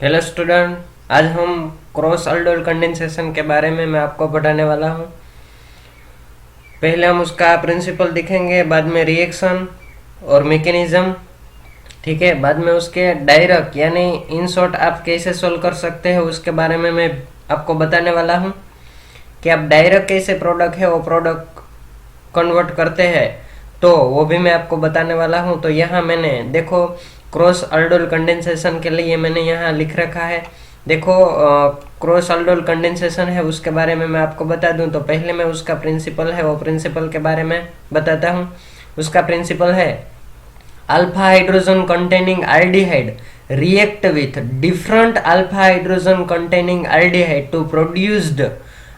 Hello student, आज हम cross aldol condensation के बारे में मैं आपको पढ़ाने वाला हूँ। पहले हम उसका प्रिंसिपल दिखेंगे, बाद में रिएक्शन और मैकेनिज्म, ठीक है। बाद में उसके डायरेक्ट यानी इन शॉर्ट आप कैसे सोल्व कर सकते हैं उसके बारे में मैं आपको बताने वाला हूँ कि आप डायरेक्ट कैसे प्रोडक्ट है वो प्रोडक्ट कन्वर्ट करते हैं, तो वो भी मैं आपको बताने वाला हूँ। तो यहाँ मैंने देखो क्रॉस अल्डोल कंडेंसेशन के लिए मैंने यहाँ लिख रखा है। देखो क्रॉस अल्डोल कंडेंसेशन है उसके बारे में मैं आपको बता दूं तो पहले मैं उसका प्रिंसिपल है वो प्रिंसिपल के बारे में बताता हूँ। उसका प्रिंसिपल है alpha hydrogen containing aldehyde react with different alpha hydrogen containing aldehyde to produced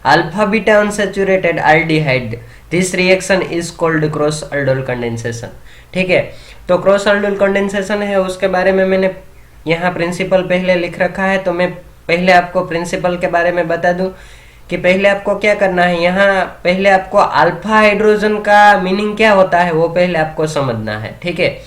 alpha beta unsaturated aldehyde. This reaction is called cross aldol condensation, ठीक है। तो क्रॉस अल्डोल कंडेंसेशन है उसके बारे में मैंने यहाँ प्रिंसिपल पहले लिख रखा है। तो मैं पहले आपको प्रिंसिपल के बारे में बता दूं कि पहले आपको क्या करना है। यहाँ पहले आपको अल्फा हाइड्रोजन का मीनिंग क्या होता है वो पहले आपको समझना है, ठीक है।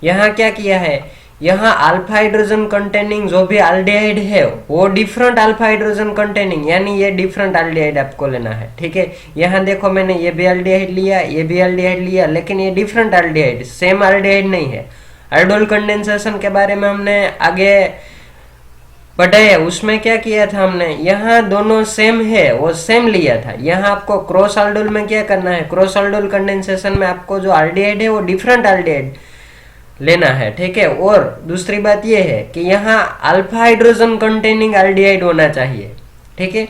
यहाँ क्या किया है, यहाँ अल्फा हाइड्रोजन कंटेनिंग जो भी एल्डिहाइड है वो डिफरेंट अल्फा हाइड्रोजन कंटेनिंग यानी ये डिफरेंट एल्डिहाइड आपको लेना है, ठीक है। यहाँ देखो मैंने ये भी एल्डिहाइड लिया, ये भी एल्डिहाइड लिया, लेकिन ये डिफरेंट एल्डिहाइड, सेम एल्डिहाइड नहीं है। अल्डोल कंडेंसेशन के बारे में हमने आगे पढ़ाया, उसमें क्या किया था हमने, यहाँ दोनों सेम है वो सेम लिया था। यहाँ आपको क्रॉस अल्डोल में क्या करना है, क्रॉस अल्डोल कंडेंसेशन में आपको जो एल्डिहाइड है वो डिफरेंट एल्डिहाइड लेना है, ठीक है। और दूसरी बात यह है कि यहाँ अल्फा हाइड्रोजन कंटेनिंग एल्डिहाइड होना चाहिए, ठीक है।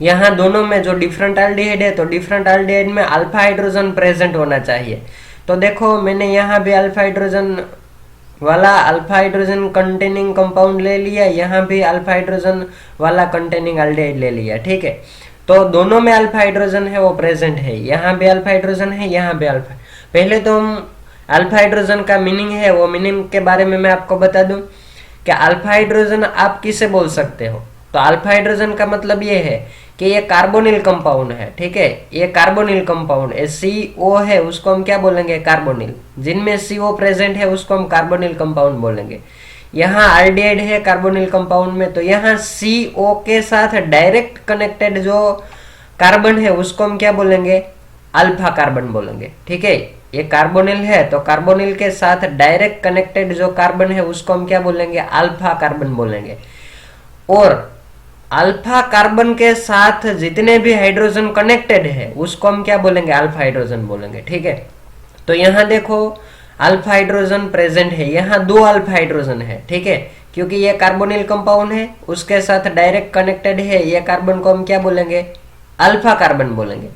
यहाँ दोनों में जो डिफरेंट एल्डिहाइड है तो डिफरेंट एल्डिहाइड में अल्फा हाइड्रोजन प्रेजेंट होना चाहिए। तो देखो मैंने यहाँ भी अल्फा हाइड्रोजन कंटेनिंग कंपाउंड ले लिया, यहाँ भी अल्फा हाइड्रोजन वाला कंटेनिंग एल्डिहाइड ले लिया, ठीक है। तो दोनों में अल्फा हाइड्रोजन है वो प्रेजेंट है, यहाँ भी अल्फा हाइड्रोजन है, यहाँ भी अल्फा। पहले तो हम अल्फा हाइड्रोजन का मीनिंग है वो मीनिंग के बारे में मैं आपको बता दूं कि अल्फा हाइड्रोजन आप किसे बोल सकते हो। तो अल्फा हाइड्रोजन का मतलब ये है कि ये कार्बोनिल कंपाउंड है, ठीक है। ये कार्बोनिल कंपाउंड है, CO है उसको हम क्या बोलेंगे, कार्बोनिल। जिनमें CO प्रेजेंट है उसको हम कार्बोनिल कंपाउंड बोलेंगे। यहाँ एल्डिहाइड है कार्बोनिल कंपाउंड में, तो यहाँ CO के साथ डायरेक्ट कनेक्टेड जो कार्बन है उसको हम क्या बोलेंगे, अल्फा कार्बन बोलेंगे, ठीक है। ये कार्बोनिल है तो कार्बोनिल के साथ डायरेक्ट कनेक्टेड जो कार्बन है उसको हम क्या बोलेंगे, अल्फा कार्बन बोलेंगे। और अल्फा कार्बन के साथ जितने भी हाइड्रोजन कनेक्टेड है उसको हम क्या बोलेंगे, अल्फा हाइड्रोजन बोलेंगे, ठीक है। तो यहाँ देखो अल्फा हाइड्रोजन प्रेजेंट है, यहाँ दो अल्फा हाइड्रोजन है, ठीक है। क्योंकि ये कार्बोनिल कंपाउंड है उसके साथ डायरेक्ट कनेक्टेड है, ये कार्बन को हम क्या बोलेंगे, अल्फा कार्बन बोलेंगे।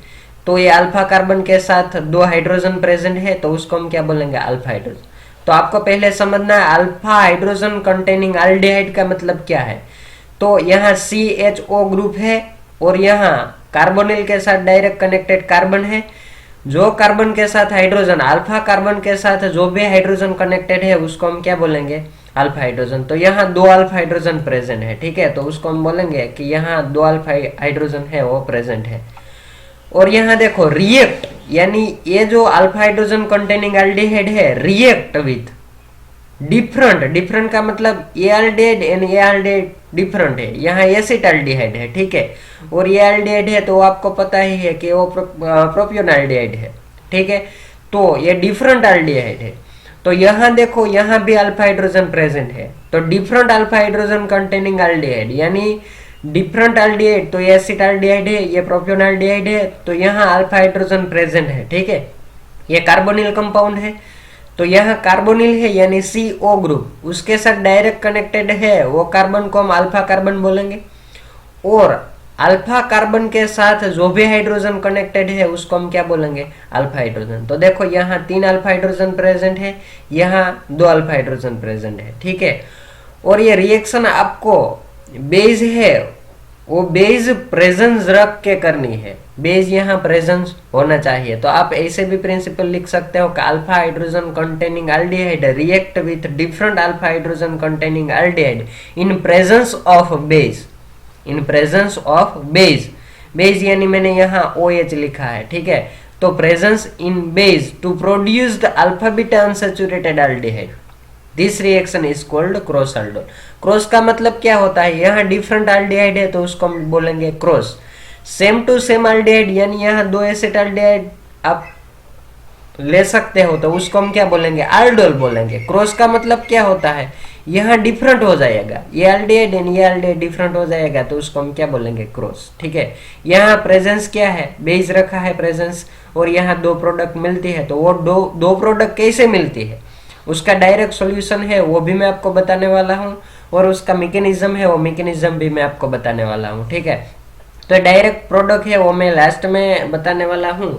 तो ये अल्फा कार्बन के साथ दो हाइड्रोजन प्रेजेंट है तो उसको हम क्या बोलेंगे, अल्फा हाइड्रोजन। तो आपको पहले समझना है अल्फा हाइड्रोजन कंटेनिंग एल्डिहाइड का मतलब क्या है। तो यहाँ CHO ग्रुप है और यहाँ कार्बोनिल के साथ डायरेक्ट कनेक्टेड कार्बन है। जो कार्बन के साथ हाइड्रोजन, अल्फा कार्बन के साथ जो भी हाइड्रोजन कनेक्टेड है उसको हम क्या बोलेंगे, अल्फा हाइड्रोजन। तो यहाँ दो अल्फा हाइड्रोजन प्रेजेंट है, ठीक है। तो उसको हम बोलेंगे कि यहाँ दो अल्फा हाइड्रोजन है वो प्रेजेंट है। और यहाँ देखो रिएक्ट यानी ये जो अल्फा हाइड्रोजन कंटेनिंग एल्डिहाइड है रिएक्ट विथ डिफरेंट का मतलब ये एल्डिहाइड एंड ये एल्डिहाइड डिफरेंट है, यहाँ एसिड एल्डिहाइड है, ठीक है। और ये एल्डिहाइड है तो आपको पता ही है कि वो प्रोपियोन एल्डिहाइड है, ठीक है। तो ये डिफरेंट एल्डिहाइड है। तो यहाँ देखो यहाँ भी अल्फा हाइड्रोजन प्रेजेंट है, तो different alpha hydrogen containing aldehyde यानी डिफरेंट एल्डिहाइड, तो ये एसिड एल्डिहाइड है, ये प्रोपियोन एल्डिहाइड है, तो यहाँ अल्फा हाइड्रोजन प्रेजेंट है, ठीक है। ये कार्बोनिल कंपाउंड है तो यहाँ कार्बोनिल है यानी CO ग्रुप, उसके साथ डायरेक्ट कनेक्टेड है वो कार्बन को हम अल्फा कार्बन बोलेंगे। और अल्फा कार्बन के साथ जो भी हाइड्रोजन कनेक्टेड है उसको हम क्या बोलेंगे, अल्फा हाइड्रोजन। तो देखो यहाँ तीन अल्फा हाइड्रोजन प्रेजेंट है, यहाँ दो अल्फा हाइड्रोजन प्रेजेंट है, ठीक है। और ये रिएक्शन आपको बेज है वो बेज प्रेजेंस रख के करनी है, बेज यहाँ प्रेजेंस होना चाहिए। तो आप ऐसे भी प्रिंसिपल लिख सकते हो कि alpha hydrogen containing aldehyde react with different alpha hydrogen containing aldehyde in presence of base, in presence of base. Base यानी मैंने यहाँ OH लिखा है, ठीक है। तो presence in base to produce the alpha beta unsaturated aldehyde, this reaction is called cross aldol। Cross का मतलब क्या होता है, यहाँ डिफरेंट एल्डिहाइड है तो उसको हम बोलेंगे cross. Same to same aldehyde यानी यहाँ दो एसिटाल्डिहाइड आप ले सकते हो तो उसको हम क्या बोलेंगे, aldol बोलेंगे। क्रॉस का मतलब क्या होता है, यहाँ डिफरेंट हो जाएगा, ये एल्डिहाइड एंड ये एल्डिहाइड डिफरेंट हो जाएगा तो उसको हम क्या बोलेंगे, क्रॉस। ठीक है, यहाँ प्रेजेंस क्या है, बेस रखा है प्रेजेंस, और यहाँ दो प्रोडक्ट मिलती है तो वो दो प्रोडक्ट कैसे मिलती है उसका डायरेक्ट सॉल्यूशन है वो भी मैं आपको बताने वाला हूँ, और उसका मैकेनिज्म है वो मैकेनिज्म भी मैं आपको बताने वाला हूँ। ठीक है, तो डायरेक्ट प्रोडक्ट है वो मैं लास्ट में बताने वाला हूँ,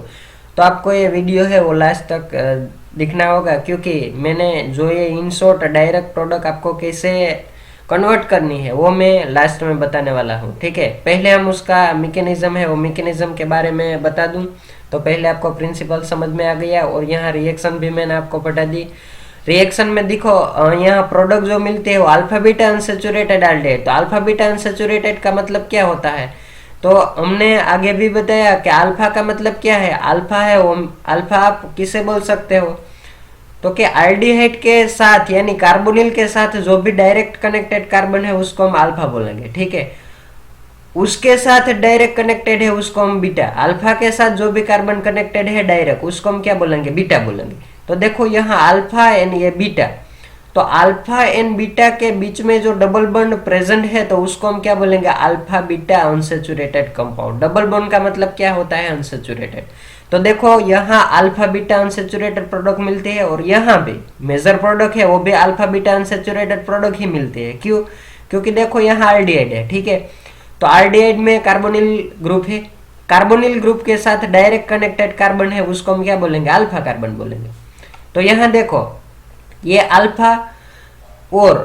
तो आपको ये वीडियो है वो लास्ट तक दिखना होगा, क्योंकि मैंने जो ये इन शॉर्ट डायरेक्ट प्रोडक्ट आपको कैसे कन्वर्ट करनी है वो मैं लास्ट में बताने वाला हूँ। ठीक है, पहले हम उसका मैकेनिज्म है वो मैकेनिज्म के बारे में बता दूं, तो पहले आपको प्रिंसिपल समझ में आ गया, और यहाँ रिएक्शन भी मैंने आपको बता दी। रिएक्शन में देखो यहाँ प्रोडक्ट जो मिलते हैं वो अल्फा बीटा अनसैचुरेटेड एल्डिहाइड, तो अल्फा बीटा अनसैचुरेटेड का मतलब क्या होता है, तो हमने आगे भी बताया कि अल्फा का मतलब क्या है, अल्फा है वो, अल्फा आप किसे बोल सकते हो, तो कि एल्डिहाइड के साथ यानी कार्बोनिल के साथ जो भी डायरेक्ट कनेक्टेड कार्बन है उसको हम अल्फा बोलेंगे। ठीक है, उसके साथ डायरेक्ट कनेक्टेड है उसको हम बीटा, अल्फा के साथ जो भी कार्बन कनेक्टेड है डायरेक्ट उसको हम क्या बोलेंगे, बीटा बोलेंगे। तो देखो यहाँ अल्फा एंड ये बीटा, तो अल्फा एंड बीटा के बीच में जो डबल बॉन्ड प्रेजेंट है तो उसको हम क्या बोलेंगे, alpha beta unsaturated compound. Double bond का मतलब क्या होता है, अनसैचुरेटेड। तो देखो यहाँ अल्फा बीटा अनसैचुरेटेड प्रोडक्ट मिलते हैं, और यहाँ भी मेजर प्रोडक्ट है वो भी अल्फा बीटा अनसैचुरेटेड प्रोडक्ट ही मिलते हैं। क्यों, क्योंकि देखो यहाँ एल्डिहाइड है। ठीक है, तो एल्डिहाइड में कार्बोनिल ग्रुप है, कार्बोनिल ग्रुप के साथ डायरेक्ट कनेक्टेड कार्बन है उसको हम क्या बोलेंगे, अल्फा कार्बन बोलेंगे। तो यहाँ देखो ये अल्फा, और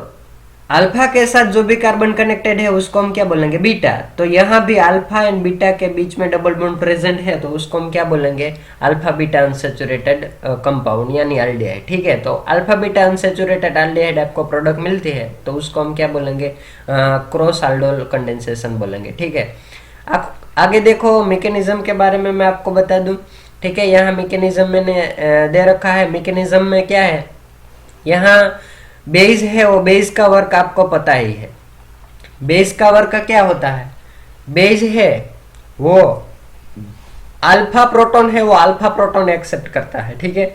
अल्फा के साथ जो भी कार्बन कनेक्टेड है उसको हम क्या बोलेंगे, बीटा। तो यहाँ भी अल्फा एंड बीटा के बीच में डबल बॉन्ड प्रेजेंट है तो उसको हम क्या बोलेंगे, अल्फा बीटा अनसैचुरेटेड कंपाउंड यानी एल्डिहाइड। ठीक है, तो अल्फा बीटा अनसैचुरेटेड एल्डिहाइड आपको प्रोडक्ट मिलती है तो उसको हम क्या बोलेंगे, क्रॉस aldol कंडेंसेशन बोलेंगे। ठीक है, आप आगे देखो मैकेनिज्म के बारे में मैं आपको बता दूं। ठीक है, यहाँ मैकेनिज्म मैंने दे रखा है। मैकेनिज्म में क्या है, यहाँ बेस है वो बेस का वर्क आपको पता ही है। बेस का वर्क क्या होता है, बेस है वो अल्फा प्रोटॉन है वो अल्फा प्रोटॉन एक्सेप्ट करता है। ठीक है,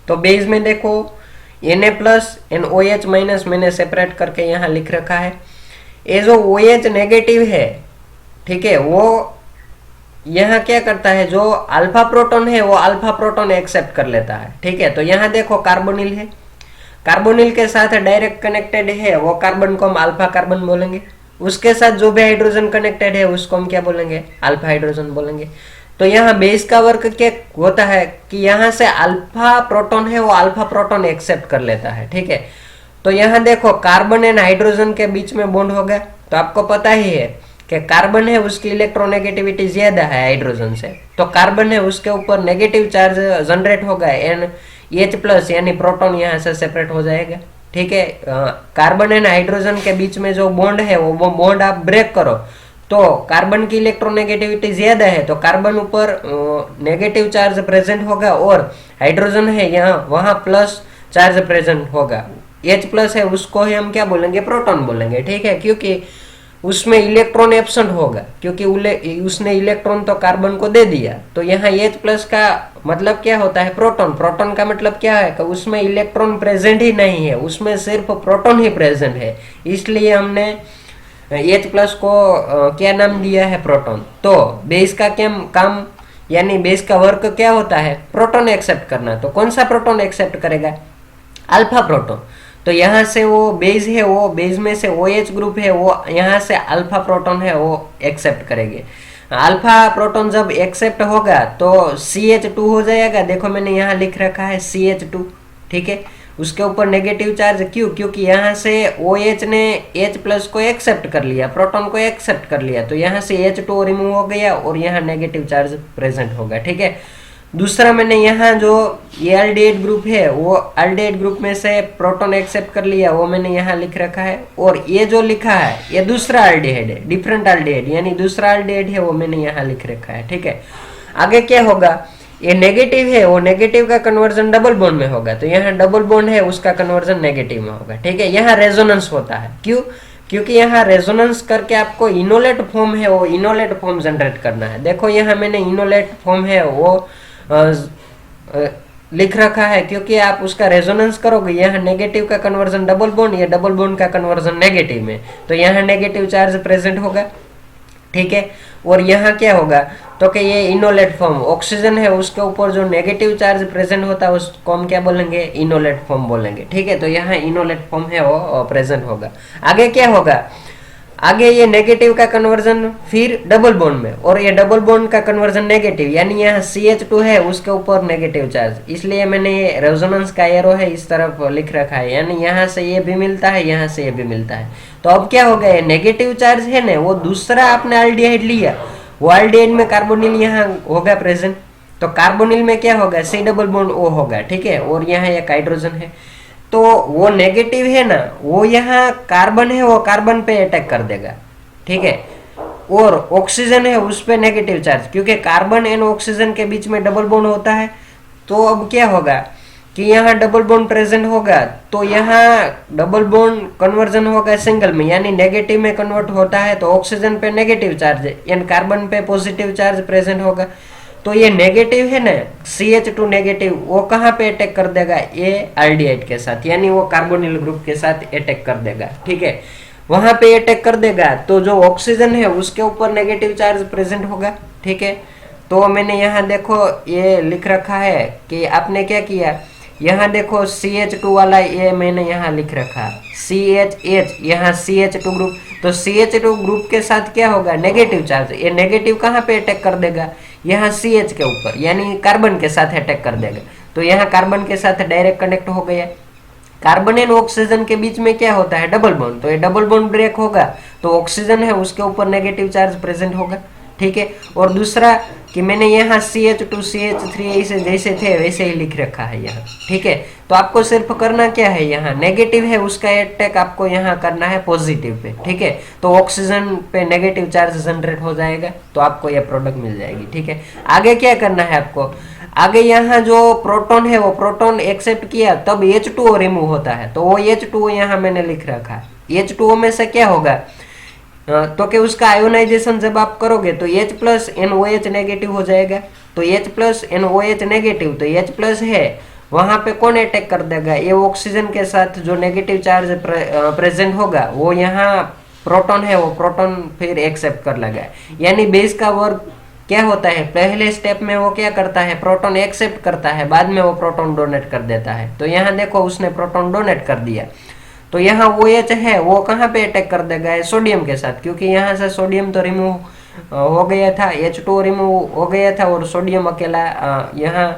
तो बेस में देखो Na plus and OH minus मैंने सेपरेट करके यहाँ लिख रखा है। ये जो OH नेगेटिव है, ठीक है, वो यहाँ क्या करता है, जो अल्फा प्रोटॉन है वो अल्फा प्रोटॉन एक्सेप्ट कर लेता है। ठीक है, तो यहाँ देखो कार्बोनिल है, कार्बोनिल के साथ डायरेक्ट कनेक्टेड है वो कार्बन को हम अल्फा कार्बन बोलेंगे, उसके साथ जो भी हाइड्रोजन कनेक्टेड है उसको हम क्या बोलेंगे, अल्फा हाइड्रोजन बोलेंगे। तो यहाँ बेस का वर्क क्या होता है कि यहाँ से अल्फा प्रोटॉन है वो अल्फा प्रोटॉन एक्सेप्ट कर लेता है। ठीक है, तो यहाँ देखो कार्बन एंड हाइड्रोजन के बीच में बॉन्ड हो गया, तो आपको पता ही है कि कार्बन है उसकी इलेक्ट्रोनेगेटिविटी ज्यादा है हाइड्रोजन से, तो कार्बन है उसके ऊपर नेगेटिव चार्ज जनरेट होगा एंड H प्लस यानी प्रोटॉन यहाँ से सेपरेट हो जाएगा। ठीक है, कार्बन एंड हाइड्रोजन के बीच में जो बॉन्ड है वो बॉन्ड आप ब्रेक करो तो कार्बन की इलेक्ट्रोनेगेटिविटी ज्यादा है तो कार्बन ऊपर नेगेटिव चार्ज प्रेजेंट होगा, और हाइड्रोजन है यहाँ वहां प्लस चार्ज प्रेजेंट होगा। H प्लस है उसको ही हम क्या बोलेंगे, प्रोटॉन बोलेंगे। ठीक है, क्योंकि उसमें इलेक्ट्रॉन एब्सेंट होगा, क्योंकि उसने इलेक्ट्रॉन तो कार्बन को दे दिया। तो यहाँ H प्लस का मतलब क्या होता है, प्रोटॉन। प्रोटॉन का मतलब क्या है कि उसमें इलेक्ट्रॉन प्रेजेंट ही नहीं है, उसमें सिर्फ प्रोटॉन ही प्रेजेंट है, इसलिए हमने H प्लस को क्या नाम दिया है, प्रोटॉन। तो बेस का क्या काम यानी बेस का वर्क क्या होता है, प्रोटॉन एक्सेप्ट करना। तो कौन सा प्रोटॉन एक्सेप्ट करेगा, अल्फा प्रोटॉन। तो यहाँ से वो बेस है वो बेस में से OH ग्रुप है वो यहाँ से अल्फा प्रोटॉन है वो एक्सेप्ट करेंगे। अल्फा प्रोटॉन जब एक्सेप्ट होगा तो CH2 हो जाएगा, देखो मैंने यहाँ लिख रखा है CH2। ठीक है, उसके ऊपर नेगेटिव चार्ज, क्यों, क्योंकि यहाँ से OH ने H प्लस को एक्सेप्ट कर लिया, प्रोटॉन को एक्सेप्ट कर लिया, तो यहाँ से H2 रिमूव हो गया और यहाँ नेगेटिव चार्ज प्रेजेंट होगा। ठीक है, दूसरा मैंने यहाँ जो ये एल्डिहाइड ग्रुप है वो एल्डिहाइड ग्रुप में से प्रोटॉन एक्सेप्ट कर लिया, वो मैंने यहाँ लिख रखा है, और ये जो लिखा है ये दूसरा एल्डिहाइड है, डिफरेंट एल्डिहाइड यानी दूसरा एल्डिहाइड है वो मैंने यहाँ लिख रखा है। ठीक है, आगे क्या होगा, ये नेगेटिव है, वो नेगेटिव का कन्वर्जन डबल बॉन्ड में होगा, तो यहाँ डबल बॉन्ड है उसका कन्वर्जन नेगेटिव में होगा। ठीक है, यहाँ रेजोनेंस होता है, क्यों? क्योंकि यहाँ रेजोनेंस करके आपको इनोलेट फॉर्म है वो इनोलेट फॉर्म जनरेट करना है। देखो यहाँ मैंने इनोलेट फॉर्म है वो लिख रखा है, क्योंकि आप उसका रेजोनेंस करोगे, यहाँ नेगेटिव का कन्वर्जन डबल बॉन्ड, ये डबल बॉन्ड का कन्वर्जन नेगेटिव में, तो यहाँ नेगेटिव चार्ज प्रेजेंट होगा। ठीक है, और यहाँ क्या होगा, तो कि ये इनोलेट फॉर्म ऑक्सीजन है उसके ऊपर जो नेगेटिव चार्ज प्रेजेंट होता है उसको हम क्या बोलेंगे, इनोलेट फॉर्म बोलेंगे। ठीक है, तो यहाँ इनोलेट फॉर्म है वो प्रेजेंट होगा। आगे क्या होगा, आगे ये नेगेटिव का कन्वर्जन फिर डबल बॉन्ड में, और ये डबल बॉन्ड का कन्वर्जन नेगेटिव, यानी यहाँ CH2 है उसके ऊपर नेगेटिव चार्ज, इसलिए मैंने ये रेजोनेंस का एरो है इस तरफ लिख रखा है, यानी यहाँ से ये भी मिलता है, यहाँ से ये भी मिलता है। तो अब क्या हो गया, ये नेगेटिव चार्ज है ना, वो दूसरा आपने अल्डिहाइड लिया, वो अल्डिहाइड में कार्बोनिल यहाँ होगा प्रेजेंट, तो कार्बोनिल में क्या होगा, C डबल बॉन्ड O होगा। ठीक है, और यहाँ एक हाइड्रोजन है, तो वो नेगेटिव है ना, वो यहाँ कार्बन है वो कार्बन पे अटैक कर देगा। ठीक है, और ऑक्सीजन है उस पे नेगेटिव चार्ज, क्योंकि कार्बन एंड ऑक्सीजन के बीच में डबल बॉन्ड होता है, तो अब क्या होगा कि यहाँ डबल बॉन्ड प्रेजेंट होगा, तो यहाँ डबल बॉन्ड कन्वर्जन होगा सिंगल में, यानी नेगेटिव में कन्वर्ट होता है, तो ऑक्सीजन पे नेगेटिव चार्ज है, यानी कार्बन पे पॉजिटिव चार्ज प्रेजेंट होगा। तो ये नेगेटिव है ना, CH2 नेगेटिव, वो कहाँ पे अटैक कर देगा, ये एल्डिहाइड के साथ, यानी वो कार्बोनिल ग्रुप के साथ अटैक कर देगा। ठीक है, वहां पे अटैक कर देगा, तो जो ऑक्सीजन है उसके ऊपर नेगेटिव चार्ज प्रेजेंट होगा। ठीक है, तो मैंने यहाँ देखो ये लिख रखा है कि आपने क्या किया, यहाँ देखो CH2 वाला ये मैंने यहाँ लिख रखा CHH, यहाँ CH2 ग्रुप, तो CH2 ग्रुप के साथ क्या होगा, नेगेटिव चार्ज, ये नेगेटिव कहाँ पे अटैक कर देगा, यहाँ CH के ऊपर, यानी कार्बन के साथ अटैक कर देगा, तो यहाँ कार्बन के साथ डायरेक्ट कनेक्ट हो गया। कार्बन एंड ऑक्सीजन के बीच में क्या होता है, डबल बॉन्ड, तो ये डबल बॉन्ड ब्रेक होगा, तो ऑक्सीजन है उसके ऊपर नेगेटिव चार्ज प्रेजेंट होगा। ठीक है, और दूसरा कि मैंने यहाँ CH2 CH3 ऐसे जैसे थे वैसे ही लिख रखा है यहाँ। ठीक है, तो आपको सिर्फ करना क्या है, यहाँ नेगेटिव है उसका अटैक आपको यहाँ करना है पॉजिटिव पे। ठीक है, तो ऑक्सीजन पे नेगेटिव चार्ज जनरेट हो जाएगा, तो आपको यह प्रोडक्ट मिल जाएगी। ठीक है, आगे क्या करना है आपको, आगे यहाँ जो प्रोटॉन है वो प्रोटॉन एक्सेप्ट किया तब H2O रिमूव होता है, तो वो H2O यहाँ मैंने लिख रखा है। H2O में से क्या होगा, तो कि उसका आयोनाइजेशन जब आप करोगे तो H प्लस NOH नेगेटिव हो जाएगा, तो H प्लस NOH नेगेटिव, तो H प्लस है वहां पे कौन अटैक कर देगा, ये ऑक्सीजन के साथ जो नेगेटिव चार्ज प्रेजेंट होगा वो यहाँ प्रोटॉन है वो प्रोटॉन फिर एक्सेप्ट कर लगा, यानी बेस का वर्क क्या होता है, पहले स्टेप में वो क्या करता है, प्रोटॉन एक्सेप्ट करता है, बाद में वो प्रोटॉन डोनेट कर देता है। तो यहाँ देखो उसने प्रोटॉन डोनेट कर दिया, तो यहाँ OH है वो कहाँ पे अटैक कर देगा, है सोडियम के साथ, क्योंकि यहाँ से सोडियम तो रिमूव हो गया था, H2O रिमूव हो गया था और सोडियम अकेला यहाँ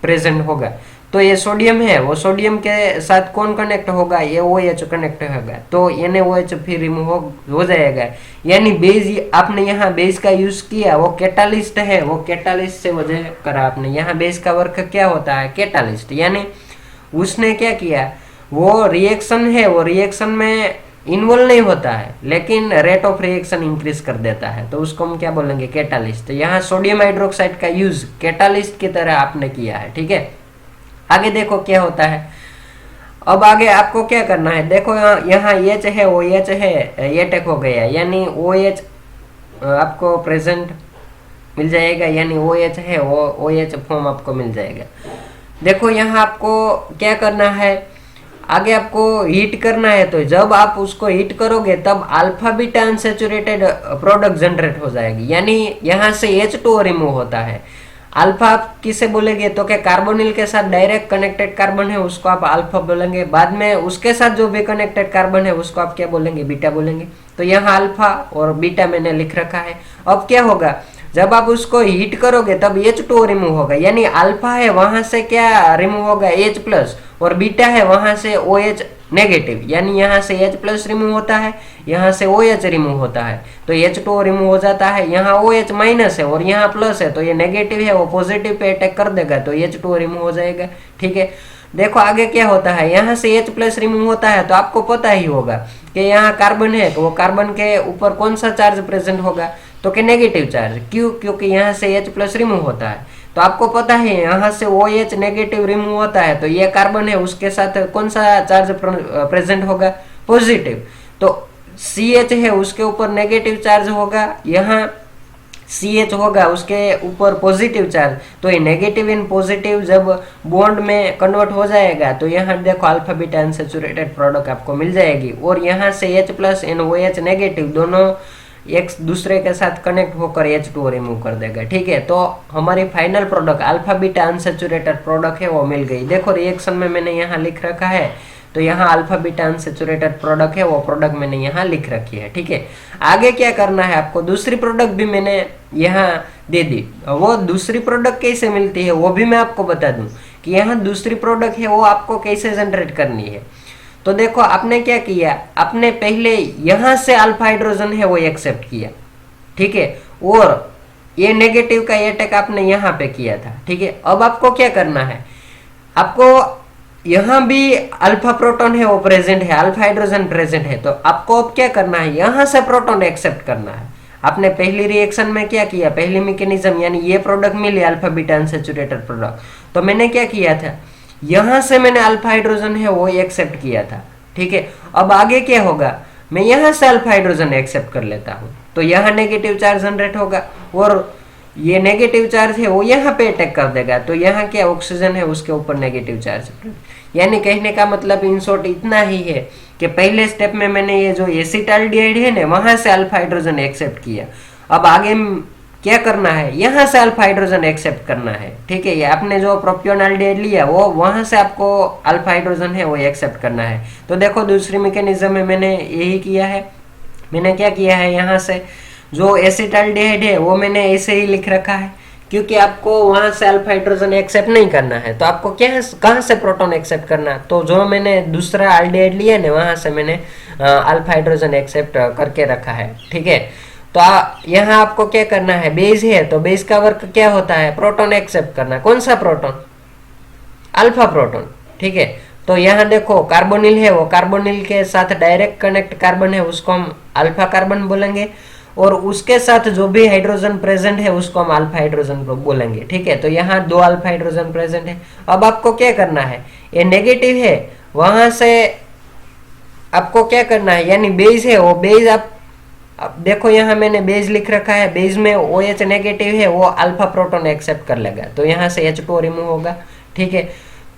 प्रेजेंट होगा। तो ये सोडियम है वो सोडियम के साथ कौन कनेक्ट होगा, ये OH कनेक्ट होगा, तो NaOH फिर रिमूव हो जाएगा। यानी बेस आपने यहाँ बेस का यूज किया, वो कैटालिस्ट है, वो कैटालिस्ट से वजह करा आपने, यहाँ बेस का वर्क क्या होता है, कैटालिस्ट, यानी उसने क्या किया, वो रिएक्शन है वो रिएक्शन में इन्वॉल्व नहीं होता है लेकिन रेट ऑफ रिएक्शन इंक्रीज कर देता है, तो उसको हम क्या बोलेंगे, कैटालिस्ट। यहाँ सोडियम हाइड्रोक्साइड का यूज कैटालिस्ट की तरह आपने किया है। ठीक है, आगे देखो क्या होता है, अब आगे आपको क्या करना है, देखो यहाँ H है वो H है ये टेक हो गया, यानी OH आपको प्रेजेंट मिल जाएगा, यानी OH है वो OH फॉर्म आपको मिल जाएगा। देखो यहाँ आपको क्या करना है, आगे आपको हीट करना है, तो जब आप उसको हीट करोगे तब alpha beta unsaturated product generate हो जाएगी, यानी यहाँ से H2O रिमूव होता है। अल्फा आप किसे बोलेंगे, तो क्या कार्बोनिल के साथ डायरेक्ट कनेक्टेड कार्बन है उसको आप अल्फा बोलेंगे, बाद में उसके साथ जो भी कनेक्टेड कार्बन है उसको आप क्या बोलेंगे, बीटा बोलेंगे। तो यहाँ अल्फा और बीटा मैंने लिख रखा है। अब क्या होगा, जब आप उसको हीट करोगे तब H2O रिमूव होगा, यानी अल्फा है वहां से क्या रिमूव होगा, H प्लस, और बीटा है वहां से OH नेगेटिव, यानी यहाँ से H प्लस रिमूव होता है, यहाँ से OH रिमूव होता है, तो H2O रिमूव हो जाता है। यहाँ OH माइनस है और यहाँ प्लस है, तो ये नेगेटिव है वो पॉजिटिव पे अटैक कर देगा, तो H2O रिमूव हो जाएगा। ठीक है, देखो आगे क्या होता है, यहाँ से H प्लस रिमूव होता है, तो आपको पता ही होगा कि यहाँ कार्बन है, तो वो कार्बन के ऊपर कौन सा चार्ज प्रेजेंट होगा, तो कि नेगेटिव चार्ज, क्यों, क्योंकि यहाँ से H प्लस रिमूव होता है, तो आपको पता है यहाँ से OH नेगेटिव रिमूव होता है, तो ये कार्बन है उसके साथ कौन सा चार्ज प्रेजेंट होगा, पॉजिटिव। तो CH है उसके ऊपर नेगेटिव चार्ज होगा, यहाँ CH होगा उसके ऊपर पॉजिटिव चार्ज। तो ये नेगेटिव इन पॉजिटिव जब बॉन्ड में कन्वर्ट हो जाएगा तो यहाँ देखो अल्फा बीटा अनसैचुरेटेड प्रोडक्ट आपको मिल जाएगी, और यहाँ से H plus and OH negative दोनों एक दूसरे के साथ कनेक्ट होकर H2O रिमूव कर देगा, ठीक है। तो हमारी final product alpha beta unsaturated product है वो मिल गई। देखो रिएक्शन में मैंने यहाँ लिख रखा है, तो यहाँ अल्फा बीटा अनसैचुरेटेड प्रोडक्ट है वो प्रोडक्ट मैंने यहाँ लिख रखी है, ठीक है। आगे क्या करना है आपको, दूसरी प्रोडक्ट भी मैंने यहाँ दे दी, वो दूसरी प्रोडक्ट कैसे मिलती है वो भी मैं आपको बता दूं कि यहाँ दूसरी प्रोडक्ट है वो आपको कैसे जनरेट करनी है। तो देखो आपने क्या किया, आपने पहले यहाँ से अल्फा हाइड्रोजन है वो एक्सेप्ट किया, ठीक है, और ये नेगेटिव का अटैक आपने यहाँ पे किया था, ठीक है। अब आपको क्या करना है, आपको यहाँ भी अल्फा प्रोटॉन है वो प्रेजेंट है, अल्फा हाइड्रोजन प्रेजेंट है, तो आपको अब क्या करना है, यहाँ से प्रोटॉन एक्सेप्ट करना है। आपने पहली रिएक्शन में क्या किया, पहली मैकेनिज्म यानी ये प्रोडक्ट मिली अल्फा बीटा अनसैचुरेटेड प्रोडक्ट, तो मैंने क्या किया था, यहाँ से मैंने अल्फा हाइड्रोजन है वो एक्सेप्ट किया था, ठीक है। अब आगे क्या होगा, मैं यहाँ से अल्फा हाइड्रोजन एक्सेप्ट कर लेता हूँ, तो यहाँ नेगेटिव चार्ज जनरेट होगा, और ये नेगेटिव चार्ज है वो यहाँ पे अटैक कर देगा, तो यहाँ क्या ऑक्सीजन है उसके ऊपर नेगेटिव चार्ज। यानी कहने का मतलब इन शॉर्ट इतना ही है कि पहले स्टेप में मैंने ये जो एसिटाल्डिहाइड है ना वहां से अल्फा हाइड्रोजन एक्सेप्ट किया, अब आगे क्या करना है, यहाँ से अल्फा हाइड्रोजन एक्सेप्ट करना है, ठीक है। ये आपने जो प्रोपियोनाल्डिहाइड लिया वो वहां से आपको अल्फा हाइड्रोजन है वो एक्सेप्ट करना है। तो देखो दूसरी मैकेनिज्म में मैंने यही किया है, मैंने क्या किया है, यहाँ से जो एसिटाल्डिहाइड है वो मैंने ऐसे ही लिख रखा है, क्योंकि आपको वहां से अल्फा हाइड्रोजन एक्सेप्ट नहीं करना है, तो आपको क्या कहाँ से प्रोटॉन एक्सेप्ट करना, तो जो मैंने दूसरा एल्डिहाइड लिया ना वहां से मैंने अल्फा हाइड्रोजन एक्सेप्ट करके रखा है, ठीक है। तो यहाँ आपको क्या करना है, बेस है तो बेस का वर्क क्या होता है, प्रोटॉन एक्सेप्ट करना, कौन सा प्रोटॉन, अल्फा प्रोटॉन, ठीक है। तो यहाँ देखो कार्बोनिल है वो कार्बोनिल के साथ डायरेक्ट कनेक्ट कार्बन है उसको हम अल्फा कार्बन बोलेंगे, और उसके साथ जो भी हाइड्रोजन प्रेजेंट है उसको हम अल्फा हाइड्रोजन बोलेंगे, ठीक है। तो यहाँ दो अल्फा हाइड्रोजन प्रेजेंट है। अब आपको क्या करना है, ये नेगेटिव है वहां से आपको क्या करना है, यानी बेस है वो बेस आप अब देखो यहाँ मैंने बेस लिख रखा है, बेस में OH नेगेटिव है वो अल्फा प्रोटॉन एक्सेप्ट कर लेगा, तो यहाँ से H2O रिमूव होगा, ठीक है।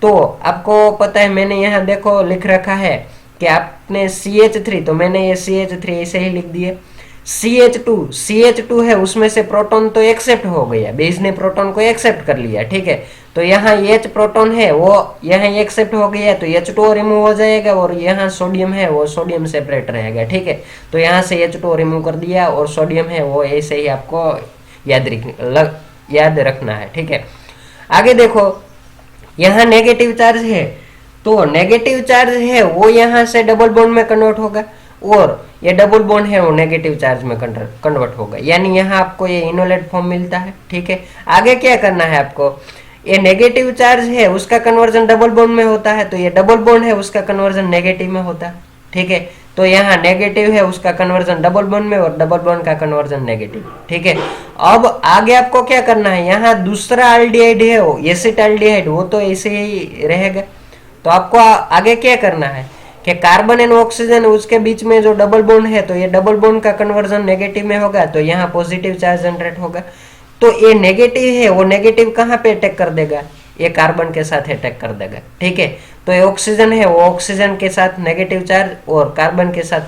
तो आपको पता है मैंने यहाँ देखो लिख रखा है कि आपने CH3, तो मैंने ये CH3 ऐसे ही लिख दिए। CH2 है उसमें से प्रोटॉन तो एक्सेप्ट हो गया, बेस ने प्रोटॉन को एक्सेप्ट कर लिया, ठीक है। तो यहाँ H प्रोटॉन है वो यहाँ एक्सेप्ट हो गया, तो H2O रिमूव हो जाएगा, और यहाँ सोडियम है वो सोडियम सेपरेट रहेगा, ठीक है। तो यहाँ से H2O रिमूव कर दिया, और सोडियम है वो ऐसे ही आपको याद रखना है, ठीक है। आगे देखो यहाँ नेगेटिव चार्ज है, तो नेगेटिव चार्ज है वो यहाँ से डबल बॉन्ड में कन्वर्ट होगा, और ये डबल बॉन्ड है वो नेगेटिव चार्ज में कन्वर्ट होगा, यानी यहाँ आपको ये इनोलेट फॉर्म मिलता है, ठीक है। आगे क्या करना है आपको, ये नेगेटिव चार्ज है उसका कन्वर्जन डबल बॉन्ड में होता है, तो ये डबल बॉन्ड है उसका कन्वर्जन नेगेटिव में होता है, ठीक है। तो यहाँ नेगेटिव है उसका कन्वर्जन डबल बॉन्ड में, और डबल बॉन्ड का कन्वर्जन नेगेटिव, ठीक है। अब आगे आपको क्या करना है, यहाँ दूसरा एल्डिहाइड है वो एसिटाल्डिहाइड, वो तो ऐसे ही रहेगा। तो आपको आगे क्या करना है कि कार्बन एंड ऑक्सीजन उसके बीच में जो डबल बॉन्ड है, तो ये डबल बॉन्ड का कन्वर्जन नेगेटिव में होगा, तो यहाँ पॉजिटिव चार्ज जनरेट होगा। तो ये नेगेटिव है वो नेगेटिव कहाँ पे अटैक कर देगा, ये कार्बन के साथ अटैक कर देगा, ठीक है। तो ये ऑक्सीजन है वो ऑक्सीजन के साथ नेगेटिव चार्ज और कार्बन के साथ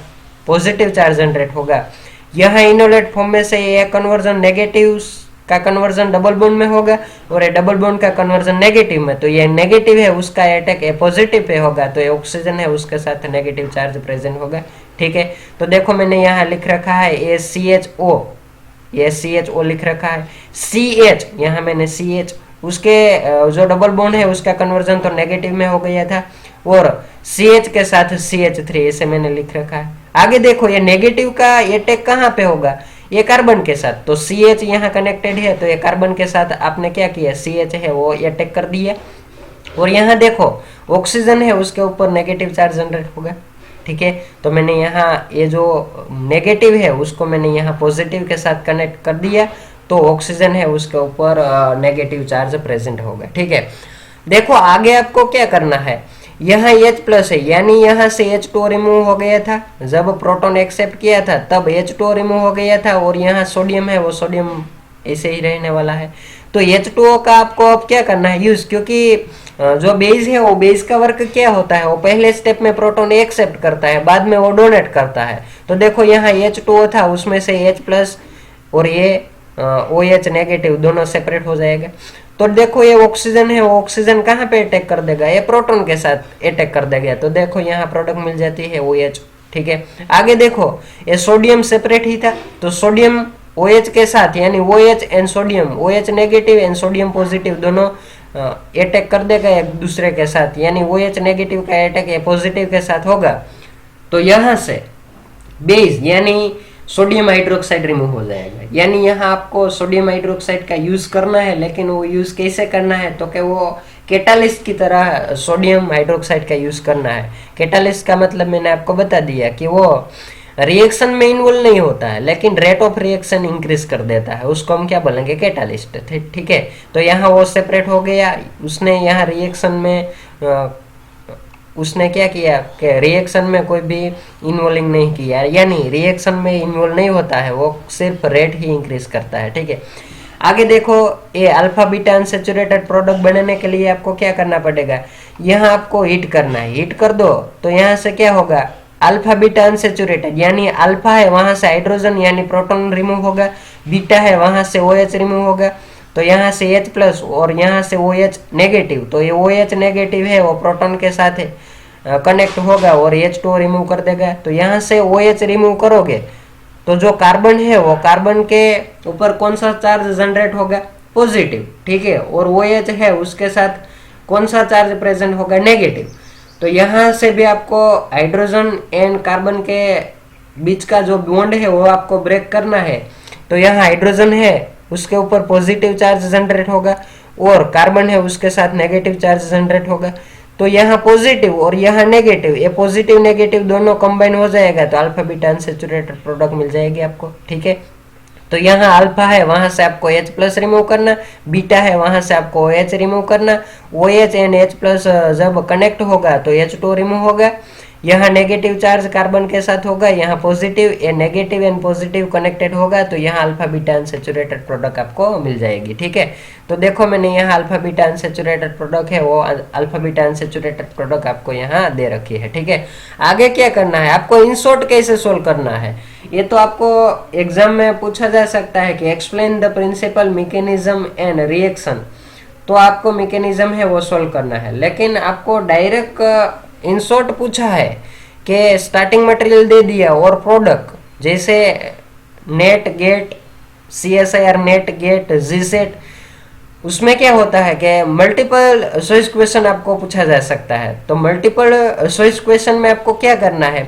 पॉजिटिव चार्ज जनरेट होगा। यहाँ इनोलेट फॉर्म में से ये कन्वर्जन नेगेटिव का कन्वर्जन डबल बॉन्ड में होगा, और ये डबल बॉन्ड का कन्वर्जन नेगेटिव में, तो ये नेगेटिव है उसका अटैक पॉजिटिव पे होगा, तो ये ऑक्सीजन है उसके साथ नेगेटिव चार्ज प्रेजेंट होगा, ठीक है। तो देखो मैंने यहाँ लिख रखा है ये CHO, ये CHO लिख रखा है, CH यहाँ मैंने CH उसके जो डबल बॉन्ड है उसका कन्वर्जन तो नेगेटिव में हो गया था, और CH के साथ CH3 ऐसे मैंने लिख रखा है। आगे देखो ये नेगेटिव का अटैक कहाँ पे होगा, ये कार्बन के साथ, तो CH यहाँ कनेक्टेड है, तो ये कार्बन के साथ आपने क्या किया, CH है वो अटैक कर दिया, और यहाँ देखो ऑक्सीजन है उसके ऊपर नेगेटिव चार्ज जनरेट होगा, ठीक है। तो मैंने यहाँ ये जो नेगेटिव है उसको मैंने यहाँ पॉजिटिव के साथ कनेक्ट कर दिया, तो तो ऑक्सीजन है उसके ऊपर नेगेटिव चार्ज प्रेजेंट होगा। ठीक है, देखो आगे आपको क्या करना है, यहाँ H+ है यानी यहाँ से H2 रिमूव हो गया था, जब प्रोटॉन एक्सेप्ट किया था तब H2 रिमूव हो गया था, और यहाँ सोडियम है वो सोडियम ऐसे ही रहने वाला है। तो H2O का आपको अब क्या करना है यूज, क्योंकि जो बेस है वो बेस का वर्क क्या होता है, वो पहले स्टेप में प्रोटॉन एक्सेप्ट करता है, बाद में वो डोनेट करता है। तो देखो यहाँ H2O था, उसमें से H+ और ये OH नेगेटिव दोनों सेपरेट हो जाएगा। तो देखो ये ऑक्सीजन है, वो ऑक्सीजन कहाँ पे अटैक कर देगा, ये प्रोटॉन के साथ अटैक कर देगा। तो देखो यहाँ प्रोडक्ट मिल जाती है OH। ठीक है, आगे देखो ये सोडियम सेपरेट ही था, तो सोडियम OH के साथ यानी OH and sodium, OH negative and sodium positive दोनों अटैक कर देगा एक दूसरे के साथ, यानी OH नेगेटिव का अटैक पॉजिटिव के साथ होगा। तो यहाँ से बेस यानी सोडियम हाइड्रोक्साइड रिमूव हो जाएगा। यानी यहाँ आपको सोडियम हाइड्रोक्साइड का यूज करना है, लेकिन वो यूज कैसे करना है, तो कि वो कैटालिस्ट की तरह सोडियम हाइड्रोक्साइड का यूज करना है। कैटालिस्ट का मतलब मैंने आपको बता दिया कि वो रिएक्शन में इन्वॉल्व नहीं होता है, लेकिन रेट ऑफ रिएक्शन इंक्रीज कर देता है, उसको हम क्या बोलेंगे, कैटालिस्ट। ठीक है, तो यहाँ वो सेपरेट हो गया, उसने यहाँ रिएक्शन में उसने क्या किया कि रिएक्शन में कोई भी इन्वॉल्विंग नहीं किया, यानी रिएक्शन में इन्वॉल्व नहीं होता है, वो सिर्फ रेट ही इंक्रीज करता है। ठीक है, आगे देखो ये अल्फा बीटा अनसैचुरेटेड प्रोडक्ट बनाने के लिए आपको क्या करना पड़ेगा, यहाँ आपको हीट करना है। हीट कर दो तो यहाँ से क्या होगा, अल्फा बीटा अनसैचुरेटेड यानी अल्फा है वहां से हाइड्रोजन यानी प्रोटॉन रिमूव होगा, बीटा है वहां से OH रिमूव होगा, तो यहाँ से H+ और यहाँ से OH नेगेटिव, तो ये OH नेगेटिव है वो प्रोटॉन के साथ कनेक्ट होगा और H2 रिमूव कर देगा। तो यहाँ से OH रिमूव करोगे तो जो कार्बन है वो कार्बन के ऊपर कौन सा चार्ज जनरेट होगा, पॉजिटिव। ठीक है, और OH है उसके साथ कौन सा चार्ज प्रेजेंट होगा, नेगेटिव। तो यहाँ से भी आपको हाइड्रोजन एंड कार्बन के बीच का जो बॉन्ड है वो आपको ब्रेक करना है। तो यहाँ हाइड्रोजन है उसके ऊपर पॉजिटिव चार्ज जनरेट होगा और कार्बन है उसके साथ नेगेटिव चार्ज जनरेट होगा। तो यहाँ पॉजिटिव और यहाँ नेगेटिव, ये पॉजिटिव नेगेटिव दोनों कंबाइन हो जाएगा तो अल्फा बीटा अनसैचुरेटेड प्रोडक्ट मिल जाएगी आपको। ठीक है, तो यहाँ अल्फा है वहां से आपको H+ रिमूव करना, बीटा है वहां से आपको OH रिमूव करना, OH एंड H+ जब कनेक्ट होगा तो H2 रिमूव होगा, यहाँ नेगेटिव चार्ज कार्बन के साथ होगा, यहाँ पॉजिटिव, ये नेगेटिव एंड पॉजिटिव कनेक्टेड होगा, तो यहाँ अल्फा बीटा अनसैचुरेटेड प्रोडक्ट आपको मिल जाएगी। ठीक है, तो देखो मैंने यहाँ अल्फा बीटा अनसैचुरेटेड प्रोडक्ट है वो अल्फा बीटा अनसैचुरेटेड प्रोडक्ट आपको यहाँ दे रखी है। ठीक है, आगे क्या करना है आपको, इन शॉर्ट कैसे सोल्व करना है, ये तो आपको एग्जाम में पूछा जा सकता है कि explain the principle mechanism and reaction, तो आपको मैकेनिज्म है वो सोल्व करना है। लेकिन आपको डायरेक्ट इन शॉर्ट पूछा है कि स्टार्टिंग मटेरियल दे दिया और प्रोडक्ट जैसे NET GATE, CSIR NET GATE, GSET, उसमें क्या होता है कि मल्टीपल चॉइस क्वेश्चन आपको पूछा जा सकता है। तो मल्टीपल चॉइस क्वेश्चन में आपको क्या करना है,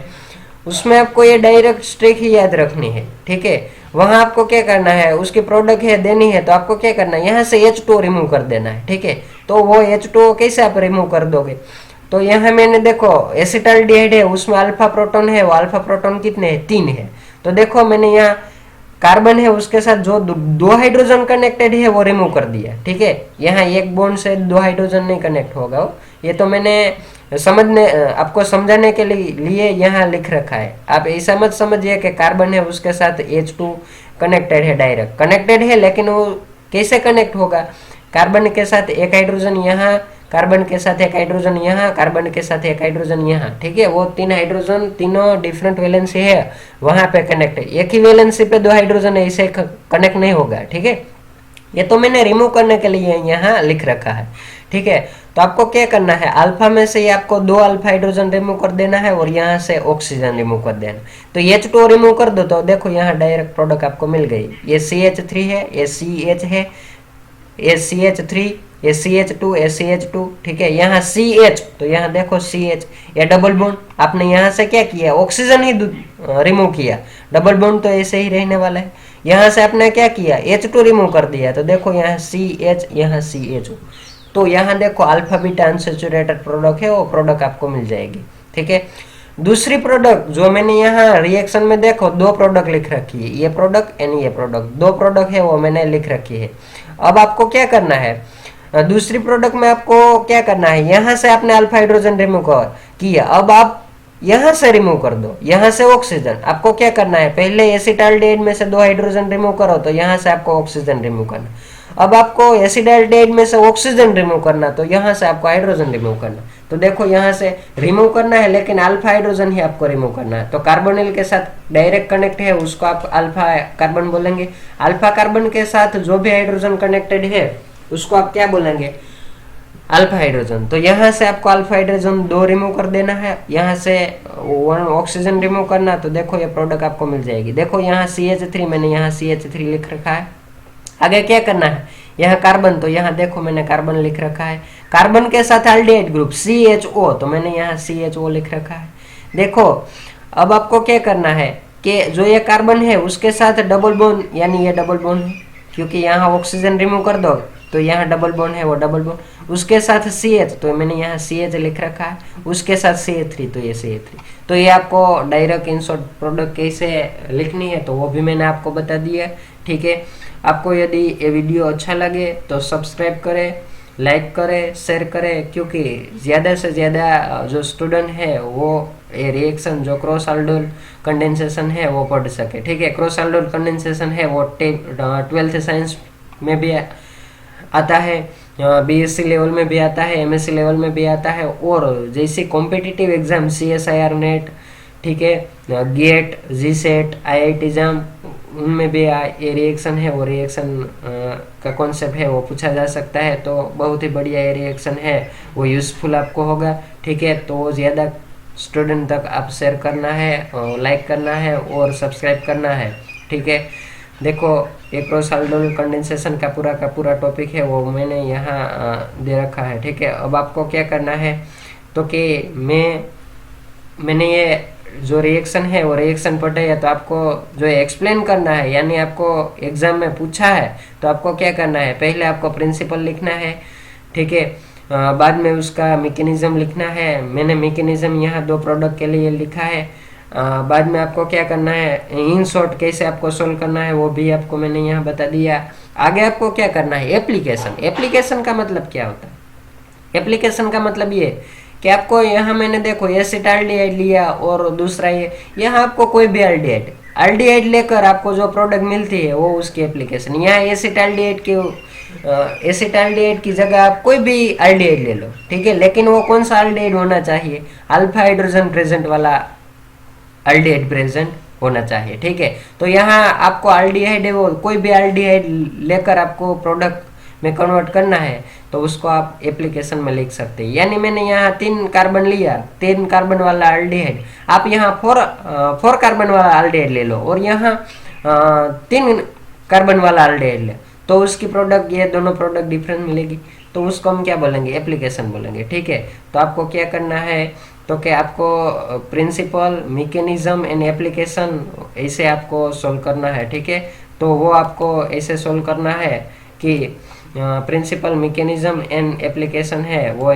उसमें आपको ये डायरेक्ट ट्रिक ही याद रखनी है। ठीक है, वहां आपको क्या करना है, उसकी प्रोडक्ट है देनी है तो आपको क्या करना है, यहाँ से H2 रिमूव कर देना है। ठीक है, तो वो H2 कैसे आप रिमूव कर दोगे, तो यहाँ मैंने देखो एसिटाल्डिहाइड है उसमें अल्फा प्रोटॉन है, वो अल्फा प्रोटॉन कितने हैं, 3 है। तो देखो मैंने यहाँ कार्बन है उसके साथ जो दो हाइड्रोजन कनेक्टेड है वो रिमूव कर दिया। ठीक है, यहाँ एक बॉन्ड से 2 हाइड्रोजन नहीं कनेक्ट होगा, ये तो मैंने समझने आपको समझाने के लिए यहाँ लिख रखा है। आप ऐसा मत समझिए कि कार्बन है उसके साथ H2 कनेक्टेड है, डायरेक्ट कनेक्टेड है, लेकिन वो कैसे कनेक्ट होगा, कार्बन के साथ एक हाइड्रोजन यहाँ, कार्बन के साथ एक हाइड्रोजन यहाँ, कार्बन के साथ एक हाइड्रोजन यहाँ। ठीक है, वो 3 हाइड्रोजन तीनों डिफरेंट वैलेंसी है वहां पे कनेक्ट है, एक ही वैलेंसी पे 2 हाइड्रोजन है, इसे कनेक्ट नहीं होगा। ठीक है, ये तो मैंने रिमूव करने के लिए यहाँ लिख रखा है। ठीक है, तो आपको क्या करना है, अल्फा में से आपको 2 अल्फा हाइड्रोजन रिमूव कर देना है और यहाँ से ऑक्सीजन रिमूव कर देना। तो H2 रिमूव कर दो तो देखो यहाँ डायरेक्ट प्रोडक्ट आपको मिल गई, ये CH3 है, ये CH है, ये CH3, ये CH2, ये CH2। ठीक है, यहाँ CH, तो यहाँ देखो CH, ये डबल बॉन्ड, आपने यहाँ से क्या किया, ऑक्सीजन ही रिमूव किया, डबल बॉन्ड तो ऐसे ही रहने वाला है। यहाँ से आपने क्या किया, H2 रिमूव कर दिया, तो देखो यहाँ CH, यहाँ CH, तो यहाँ देखो अल्फा बीटा अनसैचुरेटेड प्रोडक्ट है, वो प्रोडक्ट आपको मिल जाएगी। ठीक है, दूसरी प्रोडक्ट जो मैंने यहाँ रिएक्शन में देखो दो प्रोडक्ट लिख रखी है, ये प्रोडक्ट एंड ये प्रोडक्ट, दो प्रोडक्ट है वो मैंने लिख रखी है। अब आपको क्या करना है, दूसरी प्रोडक्ट में आपको क्या करना है, यहाँ से आपने अल्फा हाइड्रोजन रिमूव किया, अब आप यहाँ से रिमूव कर दो, यहाँ से ऑक्सीजन। आपको क्या करना है, पहले एसिटाल्डिहाइड में से दो हाइड्रोजन रिमूव करो तो यहाँ से आपको ऑक्सीजन रिमूव करना। अब आपको एसिटाल्डिहाइड में से ऑक्सीजन रिमूव करना तो यहाँ से आपको हाइड्रोजन रिमूव करना। तो देखो यहाँ से रिमूव करना है लेकिन अल्फा हाइड्रोजन ही आपको रिमूव करना है। तो कार्बोनिल के साथ डायरेक्ट कनेक्ट है उसको आप अल्फा कार्बन बोलेंगे। अल्फा कार्बन के साथ जो भी हाइड्रोजन कनेक्टेड है उसको आप क्या बोलेंगे, अल्फा हाइड्रोजन। तो यहाँ से आपको अल्फा हाइड्रोजन दो रिमूव कर देना है, यहाँ से वन ऑक्सीजन रिमूव करना। तो देखो ये प्रोडक्ट आपको मिल जाएगी। देखो यहाँ CH3 मैंने यहाँ CH3 लिख रखा है। आगे क्या करना है, यहाँ कार्बन, तो यहाँ देखो मैंने कार्बन लिख रखा है। कार्बन के साथ एल्डिहाइड ग्रुप CHO, तो मैंने यहाँ CHO लिख रखा है। देखो अब आपको क्या करना है कि जो ये कार्बन है उसके साथ डबल बॉन्ड, यानी ये डबल बॉन्ड है क्योंकि यहाँ ऑक्सीजन रिमूव कर दो तो यहाँ डबल बॉन्ड है, वो डबल बॉन्ड। उसके साथ CH, तो मैंने यहाँ CH लिख रखा है। उसके साथ CH3, तो ये CH3। तो ये आपको डायरेक्ट इन शॉर्ट प्रोडक्ट कैसे लिखनी है तो वो भी मैंने आपको बता दिया। ठीक है, आपको यदि ये वीडियो अच्छा लगे तो सब्सक्राइब करें, लाइक करें, शेयर करें, क्योंकि ज़्यादा से ज़्यादा जो स्टूडेंट है वो ये रिएक्शन जो क्रॉस आल्डोल कंडेंसेशन है वो पढ़ सके। ठीक है, क्रॉस आल्डोल कंडेंसेशन है वो 12th साइंस में भी आता है, BSc लेवल में भी आता है, MSc लेवल में भी आता है, और जैसे कॉम्पिटिटिव एग्जाम CSIR नेट, ठीक है, गेट, GSET, IIT JAM, उनमें भी ये रिएक्शन है, वो रिएक्शन का कॉन्सेप्ट है वो पूछा जा सकता है। तो बहुत ही बढ़िया ये रिएक्शन है, वो यूज़फुल आपको होगा। ठीक है, तो ज़्यादा स्टूडेंट तक आप शेयर करना है, लाइक करना है और सब्सक्राइब करना है। ठीक है, देखो ये क्रॉस आल्डोल कंडेंसेशन का पूरा टॉपिक है वो मैंने यहाँ दे रखा है। ठीक है, अब आपको क्या करना है तो कि मैंने ये जो रिएक्शन है वो रिएक्शन पढ़ा है तो आपको जो एक्सप्लेन करना है, यानी आपको एग्जाम में पूछा है तो आपको क्या करना है, पहले आपको प्रिंसिपल लिखना है। ठीक है, बाद में उसका मैकेनिज्म लिखना है। मैंने मैकेनिज्म यहाँ दो प्रोडक्ट के लिए लिखा है। बाद में आपको क्या करना है, इन शॉर्ट कैसे आपको सोल्व करना है वो भी आपको मैंने यहाँ बता दिया। आगे आपको क्या करना है, एप्लीकेशन। एप्लीकेशन का मतलब क्या होता है, एप्लीकेशन का मतलब ये कि आपको यहाँ मैंने देखो एसिटाल्डिहाइड लिया और दूसरा ये, यहाँ आपको कोई भी एल्डिहाइड लेकर आपको जो प्रोडक्ट मिलती है वो उसकी एप्लीकेशन। यहाँ एसिटाल्डिहाइड की जगह आप कोई भी एल्डिहाइड ले लो। ठीक है, लेकिन वो कौन सा एल्डिहाइड होना चाहिए, अल्फा हाइड्रोजन प्रेजेंट वाला एल्डिहाइड प्रेजेंट होना चाहिए। ठीक है, तो यहाँ आपको एल्डिहाइड है वो कोई भी एल्डिहाइड लेकर आपको प्रोडक्ट में कन्वर्ट करना है तो उसको आप एप्लीकेशन में लिख सकते हैं। यानी मैंने यहाँ 3 कार्बन लिया, 3 कार्बन वाला एल्डिहाइड, आप यहाँ 4 कार्बन वाला एल्डिहाइड ले लो और यहाँ 3 कार्बन वाला एल्डिहाइड ले, तो उसकी प्रोडक्ट, ये दोनों प्रोडक्ट डिफरेंट मिलेगी, तो उसको हम क्या बोलेंगे, एप्लीकेशन बोलेंगे। ठीक है, तो आपको क्या करना है तो कि आपको प्रिंसिपल, मैकेनिज्म एंड एप्लीकेशन ऐसे आपको सोल्व करना है। ठीक है, तो वो आपको ऐसे सोल्व करना है कि प्रिंसिपल, मैकेनिज्म एंड एप्लीकेशन है वो